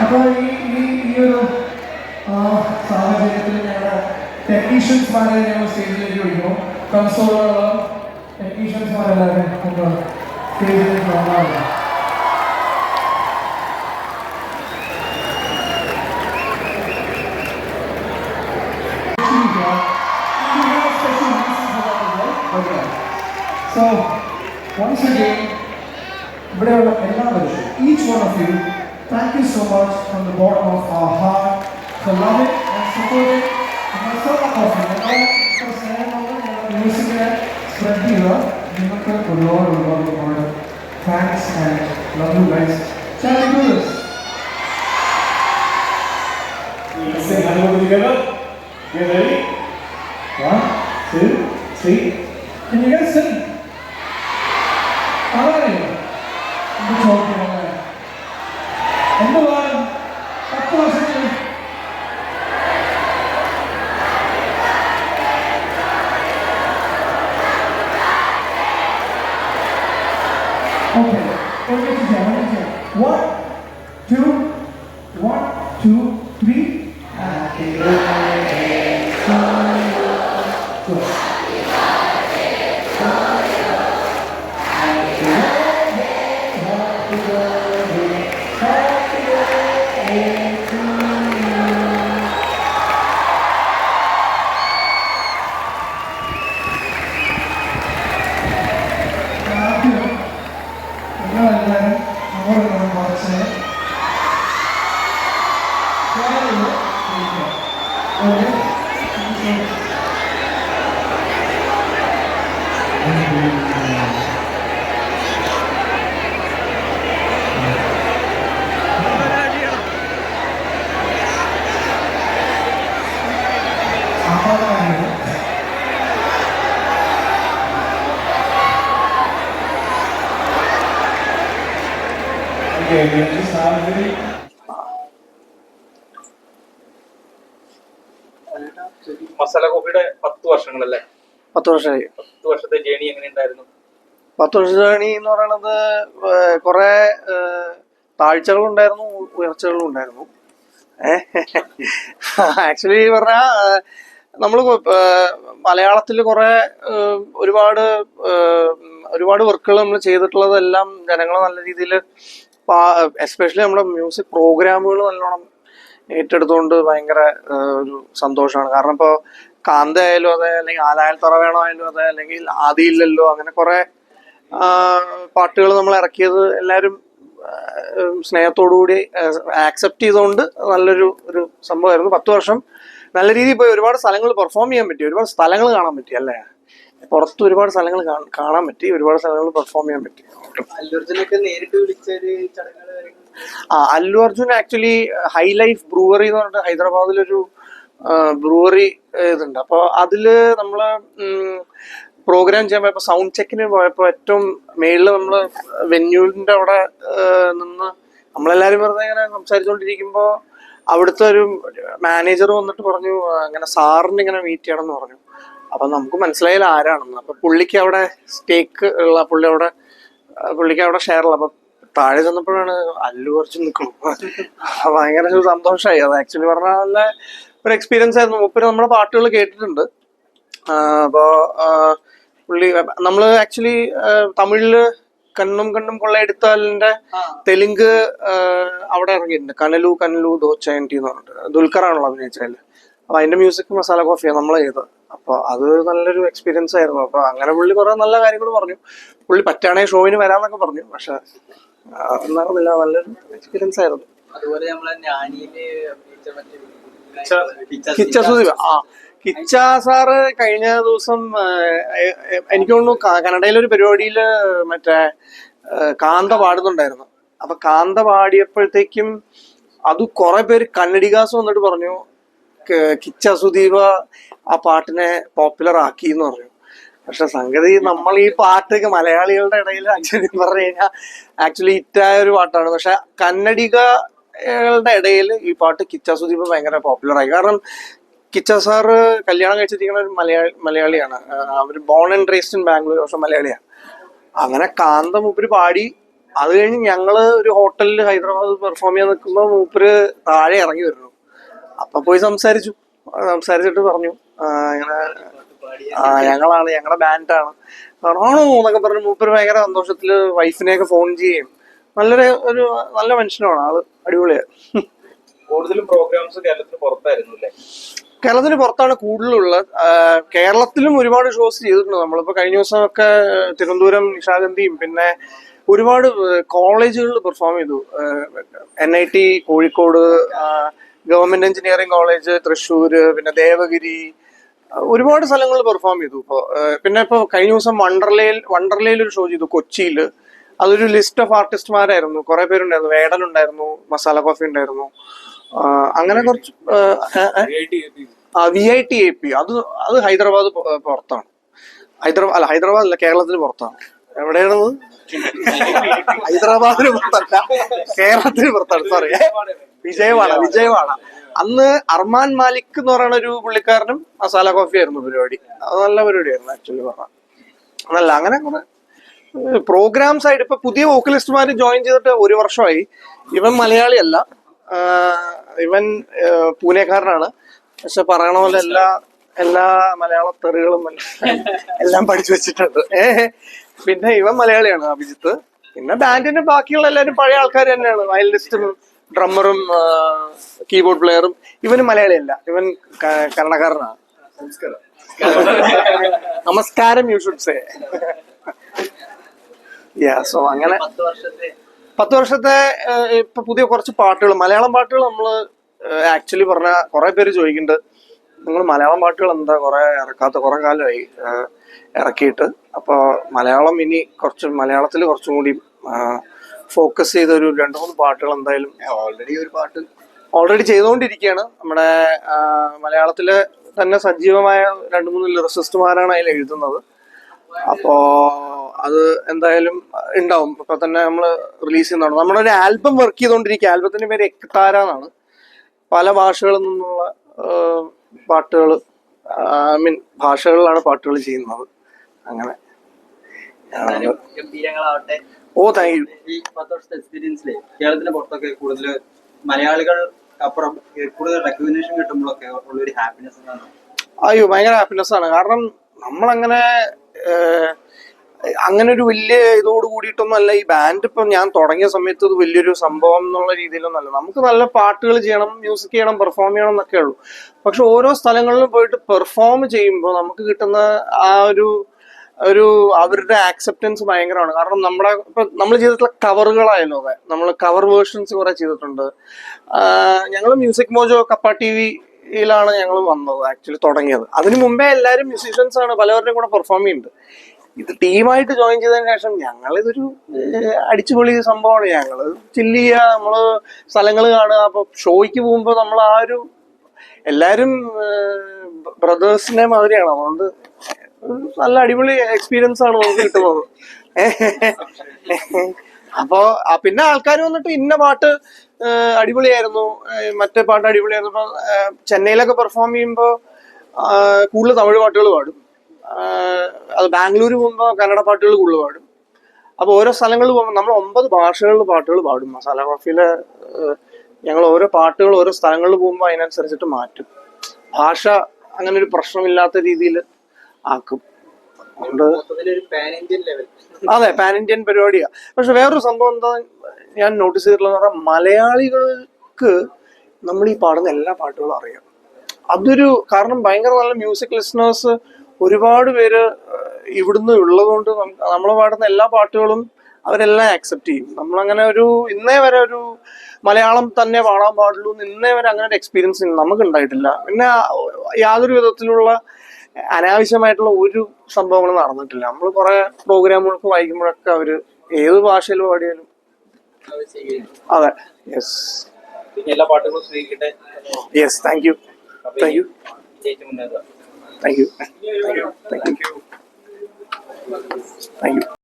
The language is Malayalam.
അപ്പോൾ ഈ ഒരു സാഹചര്യത്തിൽ ഞങ്ങളുടെ ടെക്നീഷ്യൻസ്മാരെ ഞങ്ങൾ സ്റ്റേജിലേക്ക് വിളിക്കുന്നു. കൺസോളുള്ള ടെക്നീഷ്യൻസ്മാരെല്ലാവരും നമ്മൾ സ്റ്റേജിലേക്ക് വന്നാണ്. So, once again, each one of you, thank you so much from the bottom of our heart for loving and supporting Masala Coffee. Music spread here. Thanks and love you guys. Shall we do this? Let's say hello together. Get ready? 1, 2, 3. Can you guys sing? Alright. Okay, one, two, 1, 2, 3. Happy birthday to you. Happy birthday to you. Happy birthday, happy birthday to you. Masala കോഫിയുടെ 10 വർഷങ്ങളല്ലേ? 10 വർഷമായി. 10 വർഷത്തെ ജേണി എങ്ങനെയുണ്ടായിരുന്നു? 10 വർഷ ജേണി എന്ന് പറയുന്നത് കുറെ താഴ്ചകളുണ്ടായിരുന്നു, ഉയർച്ചകളും ഉണ്ടായിരുന്നു. ആക്ച്വലി പറഞ്ഞാ നമ്മൾ മലയാളത്തിൽ കുറെ ഒരുപാട് വർക്കുകൾ നമ്മൾ ചെയ്തിട്ടുള്ളതെല്ലാം ജനങ്ങൾ നല്ല രീതിയിൽ എസ്പെഷ്യലി നമ്മുടെ മ്യൂസിക് പ്രോഗ്രാമുകൾ നല്ലോണം ഏറ്റെടുത്തുകൊണ്ട് ഭയങ്കര ഒരു സന്തോഷമാണ്. കാരണം ഇപ്പോൾ കാന്ത ആയാലും അതെ, അല്ലെങ്കിൽ ആലായൽ തറ വേണമായാലും അതെ, അല്ലെങ്കിൽ ആദിയില്ലല്ലോ, അങ്ങനെ കുറെ പാട്ടുകൾ നമ്മൾ ഇറക്കിയത് എല്ലാവരും സ്നേഹത്തോടുകൂടി ആക്സെപ്റ്റ് ചെയ്തുകൊണ്ട് നല്ലൊരു സംഭവമായിരുന്നു. 10 വർഷം നല്ല രീതിയിൽ പോയി ഒരുപാട് സ്ഥലങ്ങൾ പെർഫോം ചെയ്യാൻ പറ്റി, ഒരുപാട് സ്ഥലങ്ങൾ കാണാൻ പറ്റി അല്ലേ? പുറത്ത് ഒരുപാട് സ്ഥലങ്ങൾ കാണാൻ പറ്റി, ഒരുപാട് സ്ഥലങ്ങൾ പെർഫോം ചെയ്യാൻ പറ്റി. Allu Arjun actually high life brewery എന്ന് പറഞ്ഞിട്ട് ഹൈദരാബാദിലൊരു ബ്രൂവറി ഇതുണ്ട്. അപ്പോൾ അതില് നമ്മള് പ്രോഗ്രാം ചെയ്യാൻ പോയപ്പോൾ സൗണ്ട് ചെക്കിന് പോയപ്പോൾ ഏറ്റവും മേളിൽ നമ്മള് വെന്യൂവിന്റെ അവിടെ നിന്ന് നമ്മളെല്ലാരും വെറുതെ ഇങ്ങനെ സംസാരിച്ചുകൊണ്ടിരിക്കുമ്പോൾ അവിടുത്തെ ഒരു മാനേജർ വന്നിട്ട് പറഞ്ഞു, അങ്ങനെ സാറിന് ഇങ്ങനെ മീറ്റ് ചെയ്യണം എന്ന് പറഞ്ഞു. അപ്പൊ നമുക്ക് മനസ്സിലായില്ല ആരാണെന്ന്. അപ്പൊ പുള്ളിക്ക് അവിടെ സ്റ്റേക്ക് ഉള്ള പുള്ളിക്ക് അവിടെ ഷെയർ ഉള്ള. അപ്പൊ താഴെ ചെന്നപ്പോഴാണ് അല്ലു അർജുൻ നിൽക്കണം. ഭയങ്കര ഒരു സന്തോഷമായി. അത് ആക്ച്വലി പറഞ്ഞാൽ നല്ല ഒരു എക്സ്പീരിയൻസ് ആയിരുന്നു. മുപ്പര് നമ്മുടെ പാട്ടുകൾ കേട്ടിട്ടുണ്ട്. അപ്പോ പുള്ളി നമ്മള് ആക്ച്വലി തമിഴില് കണ്ണും കൊള്ളയെടുത്താലിന്റെ തെലുങ്ക് അവിടെ ഇറങ്ങിയിട്ടുണ്ട്. കനലു ദോച്ചയൻറ്റി എന്ന് പറഞ്ഞിട്ട് ദുൽഖറാണല്ലോ അഭിനയിച്ചതിൽ. അപ്പൊ അതിന്റെ മ്യൂസിക് മസാല കോഫിയാണ് നമ്മൾ ചെയ്തത്. അപ്പൊ അത് നല്ലൊരു എക്സ്പീരിയൻസ് ആയിരുന്നു. അപ്പൊ അങ്ങനെ പുള്ളി കുറെ നല്ല കാര്യങ്ങൾ പറഞ്ഞു. പുള്ളി പറ്റാണെ ഷോയിന് വരാന്നൊക്കെ പറഞ്ഞു. പക്ഷെ നടന്നില്ല. നല്ലൊരു എക്സ്പീരിയൻസ് ആയിരുന്നു. അതുപോലെ കിച്ച സുദീപ് കിച്ച സാറ് കഴിഞ്ഞ ദിവസം എനിക്ക് തോന്നുന്നു കന്നഡയിലൊരു പരിപാടിയില് മറ്റേ കാന്ത പാടുന്നുണ്ടായിരുന്നു. അപ്പൊ കാന്ത പാടിയപ്പോഴത്തേക്കും അത് കുറെ പേര് കന്നഡികാസ് വന്നിട്ട് പറഞ്ഞു കിച്ച സുദീപ് ആ പാട്ടിനെ പോപ്പുലർ ആക്കി എന്ന് പറഞ്ഞു. പക്ഷെ സംഗതി നമ്മൾ ഈ പാട്ടൊക്കെ മലയാളികളുടെ ഇടയിൽ ആക്ച്വലി പറഞ്ഞു കഴിഞ്ഞാൽ ആക്ച്വലി ഹിറ്റായ ഒരു പാട്ടാണ്. പക്ഷെ കന്നഡികളുടെ ഇടയിൽ ഈ പാട്ട് കിച്ച സുദീപ് ഭയങ്കര പോപ്പുലർ ആയി. കാരണം കിച്ച സാറ് കല്യാണം കഴിച്ചിരിക്കുന്ന ഒരു മലയാളിയാണ്. അവർ born and raised in Bangalore, പക്ഷെ മലയാളിയാണ്. അങ്ങനെ കാന്തം ഉപരി പാടി അത് കഴിഞ്ഞ് ഞങ്ങള് ഒരു ഹോട്ടലിൽ ഹൈദരാബാദ് പെർഫോം ചെയ്യാൻ നിൽക്കുമ്പോൾ മൂപ്പര് താഴെ ഇറങ്ങി വരുന്നു. അപ്പൊ പോയി സംസാരിച്ചിട്ട് പറഞ്ഞു ഇങ്ങനെ ഞങ്ങളാണ്, ഞങ്ങളുടെ ബാൻഡാണ്. ആണോ എന്നൊക്കെ പറഞ്ഞു. മൂപ്പര് ഭയങ്കര സന്തോഷത്തില് വൈഫിനെയൊക്കെ ഫോൺ ചെയ്യും. ഒരു നല്ല മനുഷ്യനാണ് ആള്, അടിപൊളിയാണ്. കൂടുതലും പ്രോഗ്രാംസ് കേരളത്തിന് പുറത്തായിരുന്നു അല്ലേ? കേരളത്തിന് പുറത്താണ് കൂടുതലുള്ളത്. കേരളത്തിലും ഒരുപാട് ഷോസ് ചെയ്തിട്ടുണ്ട് നമ്മളിപ്പോ. കഴിഞ്ഞ ദിവസമൊക്കെ തിരുവനന്തപുരം നിശാഗന്ധിയും പിന്നെ ഒരുപാട് കോളേജുകളിൽ പെർഫോം ചെയ്തു. NIT Kozhikode, government engineering college Thrissur, പിന്നെ ദേവഗിരി, ഒരുപാട് സ്ഥലങ്ങളിൽ പെർഫോം ചെയ്തു. പിന്നെ ഇപ്പൊ കഴിഞ്ഞ ദിവസം വണ്ടർലയിൽ ഒരു ഷോ ചെയ്തു കൊച്ചിയില്. അതൊരു ലിസ്റ്റ് ഓഫ് ആർട്ടിസ്റ്റ്മാരായിരുന്നു, കുറെ പേരുണ്ടായിരുന്നു. വേടൻ ഉണ്ടായിരുന്നു, മസാല കോഫി ഉണ്ടായിരുന്നു, അങ്ങനെ കുറച്ച്. VITAP അത് ഹൈദരാബാദ് പുറത്താണ്. ഹൈദരാബാദ് അല്ല, കേരളത്തിന് പുറത്താണ്. എവിടെയാണത്? ഹൈദരാബാദിന് പുറത്തല്ല, കേരളത്തിന് പുറത്താണ്. സോറി, വിജയവാഡ. അന്ന് അർമാൻ മാലിക് എന്ന് പറയുന്ന ഒരു പുള്ളിക്കാരനും മസാല കോഫി ആയിരുന്നു പരിപാടി. അത് നല്ല പരിപാടിയായിരുന്നു ആക്ച്വലി പറഞ്ഞാൽ. അതല്ല, അങ്ങനെ കുറെ പ്രോഗ്രാംസ് ആയിട്ട് ഇപ്പൊ പുതിയ വോക്കലിസ്റ്റുമാർ ജോയിൻ ചെയ്തിട്ട് 1 വർഷമായി. ഇവൻ മലയാളിയല്ല, ഇവൻ പൂനെക്കാരനാണ്. പക്ഷെ പറയണ പോലെ എല്ലാ മലയാള തെറികളും എല്ലാം പഠിച്ചു വെച്ചിട്ടുണ്ട്. പിന്നെ ഇവൻ മലയാളിയാണ്, അഭിജിത്ത്. പിന്നെ ബാൻഡിന്റെ ബാക്കിയുള്ള എല്ലാവരും പഴയ ആൾക്കാർ തന്നെയാണ്. വയലിനിസ്റ്റും ഡ്രമ്മറും കീബോർഡ് പ്ലെയറും. ഇവന് മലയാളിയല്ല, ഇവൻ കന്നഡക്കാരനാണ്. നമസ്കാരം യു ഷുഡ് സേ. സോ അങ്ങനെ 10 വർഷത്തെ ഇപ്പൊ പുതിയ കുറച്ച് പാട്ടുകൾ, മലയാളം പാട്ടുകൾ നമ്മള് ആക്ച്വലി പറഞ്ഞ കുറെ പേര് ചോദിക്കുന്നുണ്ട്, നിങ്ങൾ മലയാളം പാട്ടുകൾ എന്താ കുറെ കാലമായി ഇറക്കിയിട്ട്. അപ്പൊ മലയാളം ഇനി മലയാളത്തിൽ കുറച്ചും കൂടി ഫോക്കസ് ചെയ്ത ഒരു 2-3 പാട്ടുകൾ എന്തായാലും ഓൾറെഡി ചെയ്തുകൊണ്ടിരിക്കുകയാണ്. നമ്മുടെ മലയാളത്തിലെ തന്നെ സജീവമായ 2-3 ലിറിസിസ്റ്റുമാരാണ് അതിൽ എഴുതുന്നത്. അപ്പോ അത് എന്തായാലും ഉണ്ടാവും. ഇപ്പൊ തന്നെ നമ്മള് റിലീസ് ചെയ്യുന്നതാണ്. നമ്മുടെ ഒരു ആൽബം വർക്ക് ചെയ്തുകൊണ്ടിരിക്കുക. ആൽബത്തിന്റെ പേര് എക്താര എന്നാണ്. പല ഭാഷകളിൽ നിന്നുള്ള പാട്ടുകൾ, ഭാഷകളിലാണ് പാട്ടുകൾ ചെയ്യുന്നത്. അങ്ങനെ. ഓ, താങ്ക് യു. ഈ 10 വർഷത്തെ എക്സ്പീരിയൻസിലെ കേരളത്തിന് പുറത്തൊക്കെ കൂടുതൽ മലയാളികൾ അപ്പുറം കൂടുതൽ റെക്കഗ്നേഷൻ കിട്ടുമ്പോഴൊക്കെ ഉള്ളൊരു ഹാപ്പിനെസ് എന്താണ്? അയ്യോ, ഭയങ്കര ഹാപ്പിനെസ് ആണ്. കാരണം നമ്മളങ്ങനെ അങ്ങനെ ഒരു വലിയ ഇതോട് കൂടിയിട്ടൊന്നും അല്ല ഈ ബാൻഡ്. ഇപ്പം ഞാൻ തുടങ്ങിയ സമയത്ത് ഇത് വലിയൊരു സംഭവം എന്നുള്ള രീതിയിലൊന്നും അല്ല. നമുക്ക് നല്ല പാട്ടുകൾ ചെയ്യണം, മ്യൂസിക് ചെയ്യണം, പെർഫോം ചെയ്യണം എന്നൊക്കെ ഉള്ളൂ. പക്ഷെ ഓരോ സ്ഥലങ്ങളിലും പോയിട്ട് പെർഫോം ചെയ്യുമ്പോൾ നമുക്ക് കിട്ടുന്ന ആ ഒരു അവരുടെ ആക്സെപ്റ്റൻസ് ഭയങ്കരമാണ്. കാരണം നമ്മൾ ചെയ്തിട്ടുള്ള കവറുകളായാലും അതെ, നമ്മൾ കവർ വേർഷൻസ് കുറെ ചെയ്തിട്ടുണ്ട്. ഞങ്ങൾ മ്യൂസിക് മോജോ കപ്പ ടിവിയിലാണ് ഞങ്ങൾ വന്നത്, ആക്ച്വലി തുടങ്ങിയത്. അതിനു മുമ്പേ എല്ലാവരും മ്യൂസീഷ്യൻസ് ആണ്, പലവരുടെയും കൂടെ പെർഫോം ചെയ്യുന്നുണ്ട്. ഇത് ടീമായിട്ട് ജോയിൻ ചെയ്തതിന് ശേഷം ഞങ്ങളിതൊരു അടിച്ചുപൊളി സംഭവമാണ്. ഞങ്ങള് ചില്ല് ചെയ്യുക, നമ്മള് സ്ഥലങ്ങൾ കാണുക. അപ്പൊ ഷോയ്ക്ക് പോകുമ്പോൾ നമ്മൾ എല്ലാരും ബ്രദേഴ്സിനെ മാതിരിയാണ്. അതുകൊണ്ട് നല്ല അടിപൊളി എക്സ്പീരിയൻസ് ആണ് നമുക്ക് കിട്ടുന്നത്. അപ്പോ പിന്നെ ആൾക്കാർ വന്നിട്ട് ഇന്ന പാട്ട് അടിപൊളിയായിരുന്നു, മറ്റേ പാട്ട് അടിപൊളിയായിരുന്നു. ഇപ്പൊ ചെന്നൈയിലൊക്കെ പെർഫോം ചെയ്യുമ്പോൾ കൂടുതൽ തമിഴ് പാട്ടുകൾ പാടും. അത് ബാംഗ്ലൂർ പോകുമ്പോൾ കന്നഡ പാട്ടുകൾ കൂടുതൽ പാടും. അപ്പൊ ഓരോ സ്ഥലങ്ങളിൽ പോകുമ്പോൾ നമ്മൾ 9 ഭാഷകളിൽ പാട്ടുകൾ പാടും. മസാല കോഫിയിലെ ഞങ്ങൾ ഓരോ പാട്ടുകൾ ഓരോ സ്ഥലങ്ങളിൽ പോകുമ്പോൾ അതിനനുസരിച്ചിട്ട് മാറ്റും. ഭാഷ അങ്ങനെ ഒരു പ്രശ്നമില്ലാത്ത രീതിയിൽ ആക്കും. അതെ, പാൻ ഇന്ത്യൻ പരിപാടിയാ. പക്ഷെ വേറൊരു സംഭവം എന്താ ഞാൻ നോട്ടീസ് ചെയ്തിട്ടുള്ളത് പറഞ്ഞാൽ, മലയാളികൾക്ക് നമ്മൾ ഈ പാടുന്ന എല്ലാ പാട്ടുകളും അറിയാം. കാരണം ഭയങ്കര നല്ല മ്യൂസിക് ലിസണേഴ്സ് ഒരുപാട് പേര് ഇവിടുന്ന് ഉള്ളതുകൊണ്ട് നമ്മൾ പാടുന്ന എല്ലാ പാട്ടുകളും അവരെല്ലാം ആക്സെപ്റ്റ് ചെയ്യും. നമ്മളങ്ങനെ ഇന്നേ വരെ ഒരു മലയാളം തന്നെ പാടാൻ പാടുള്ളൂ എന്ന് ഇന്നേ വരെ അങ്ങനെ ഒരു എക്സ്പീരിയൻസ് നമുക്ക് ഉണ്ടായിട്ടില്ല. പിന്നെ യാതൊരു വിധത്തിലുള്ള അനാവശ്യമായിട്ടുള്ള ഒരു സംഭവങ്ങളും നടന്നിട്ടില്ല. നമ്മൾ കുറെ പ്രോഗ്രാമുകൾക്ക് വായിക്കുമ്പോഴൊക്കെ അവര് ഏത് ഭാഷയിൽ പാടിയാലും അതെ. യെസ്, എല്ലാ പാട്ടുകളും സ്വീകരിക്കട്ടെ. Yes, thank you. Thank you. Thank you. Thank you. Thank you. Thank you.